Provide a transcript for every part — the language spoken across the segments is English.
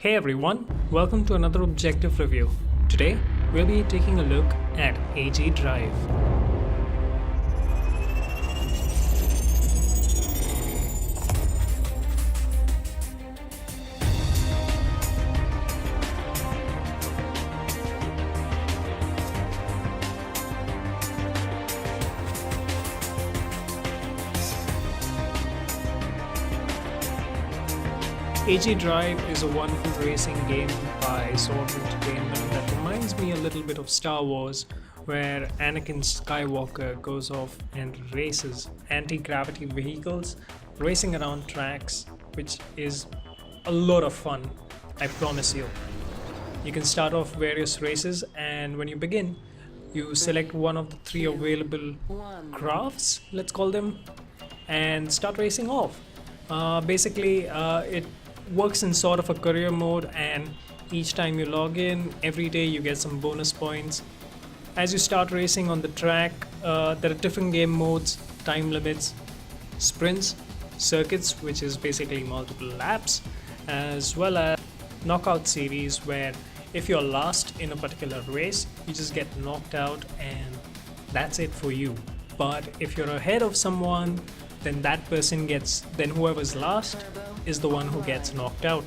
Hey everyone, welcome to another objective review. Today, we'll be taking a look at AG Drive. AG Drive is a wonderful racing game by Sword Entertainment that reminds me a little bit of Star Wars, where Anakin Skywalker goes off and races anti-gravity vehicles, racing around tracks, which is a lot of fun, I promise you. You can start off various races, and when you begin, you select one of the three available crafts, let's call them, and start racing off. It works in sort of a career mode, and each time you log in, every day you get some bonus points. As you start racing on the track, there are different game modes, time limits, sprints, circuits, which is basically multiple laps, as well as knockout series, where if you're last in a particular race, you just get knocked out and that's it for you. But if you're ahead of someone, then whoever's last is the one who gets knocked out.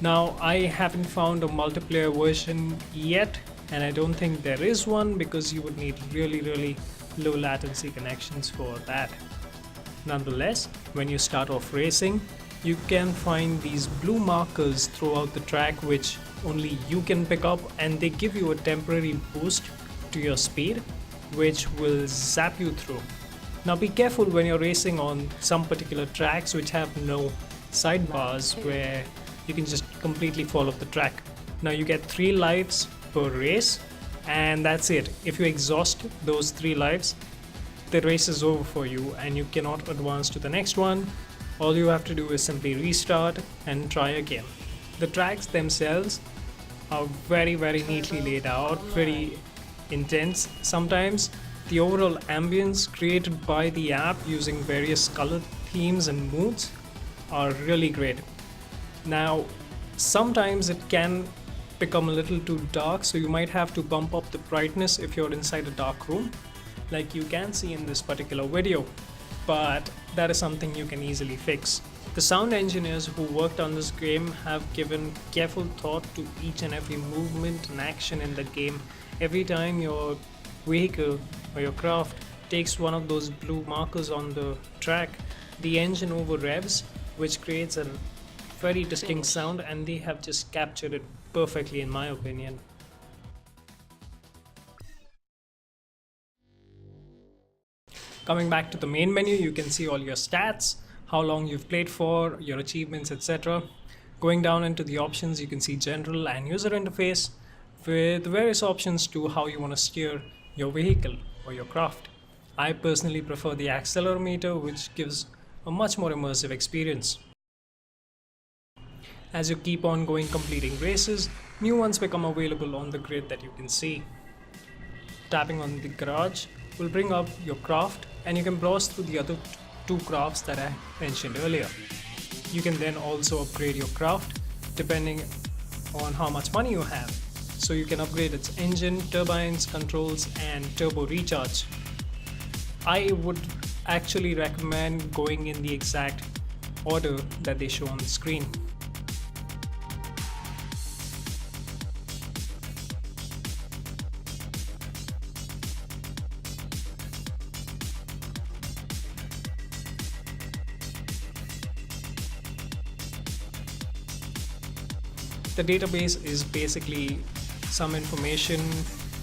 Now, I haven't found a multiplayer version yet, and I don't think there is one because you would need really low latency connections for that. Nonetheless, when you start off racing, you can find these blue markers throughout the track which only you can pick up, and they give you a temporary boost to your speed which will zap you through. Now be careful when you're racing on some particular tracks which have no sidebars, where you can just completely fall off the track. Now you get 3 lives per race, and that's it. If you exhaust those 3 lives, the race is over for you and you cannot advance to the next one. All you have to do is simply restart and try again. The tracks themselves are very neatly laid out, very intense. Sometimes the overall ambience created by the app using various color themes and moods are really great. Now, sometimes it can become a little too dark, so you might have to bump up the brightness if you're inside a dark room, like you can see in this particular video, but that is something you can easily fix. The sound engineers who worked on this game have given careful thought to each and every movement and action in the game. Every time your vehicle or your craft takes one of those blue markers on the track, the engine over revs, which creates a very distinct sound, and they have just captured it perfectly in my opinion. Coming back to the main menu, you can see all your stats, how long you've played for, your achievements, etc. Going down into the options, you can see general and user interface with various options to how you want to steer your vehicle or your craft. I personally prefer the accelerometer, which gives a much more immersive experience. As you keep on going completing races, new ones become available on the grid that you can see. Tapping on the garage will bring up your craft, and you can browse through the other 2 crafts that I mentioned earlier. You can then also upgrade your craft depending on how much money you have. So you can upgrade its engine, turbines, controls, and turbo recharge. I would actually recommend going in the exact order that they show on the screen. The database is basically some information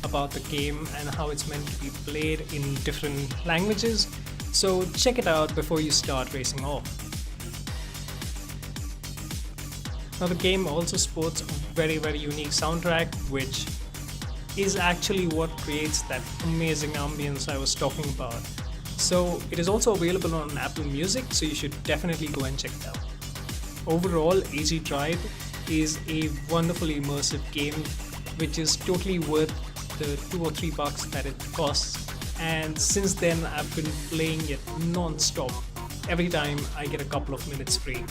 about the game and how it's meant to be played in different languages, so check it out before you start racing off. Now the game also sports a very unique soundtrack, which is actually what creates that amazing ambience I was talking about. So it is also available on Apple Music, so you should definitely go and check it out. Overall, AG Drive is a wonderfully immersive game which is totally worth the $2 or $3 that it costs, and since then I've been playing it non-stop every time I get a couple of minutes free.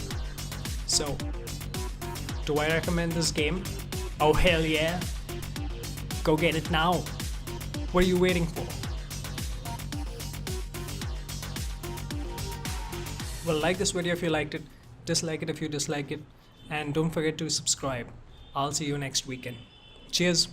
So Do I recommend this game? Oh hell yeah! Go get it now! What are you waiting for? Well, like this video if you liked it, dislike it if you dislike it, and don't forget to subscribe. I'll see you next weekend. Cheers!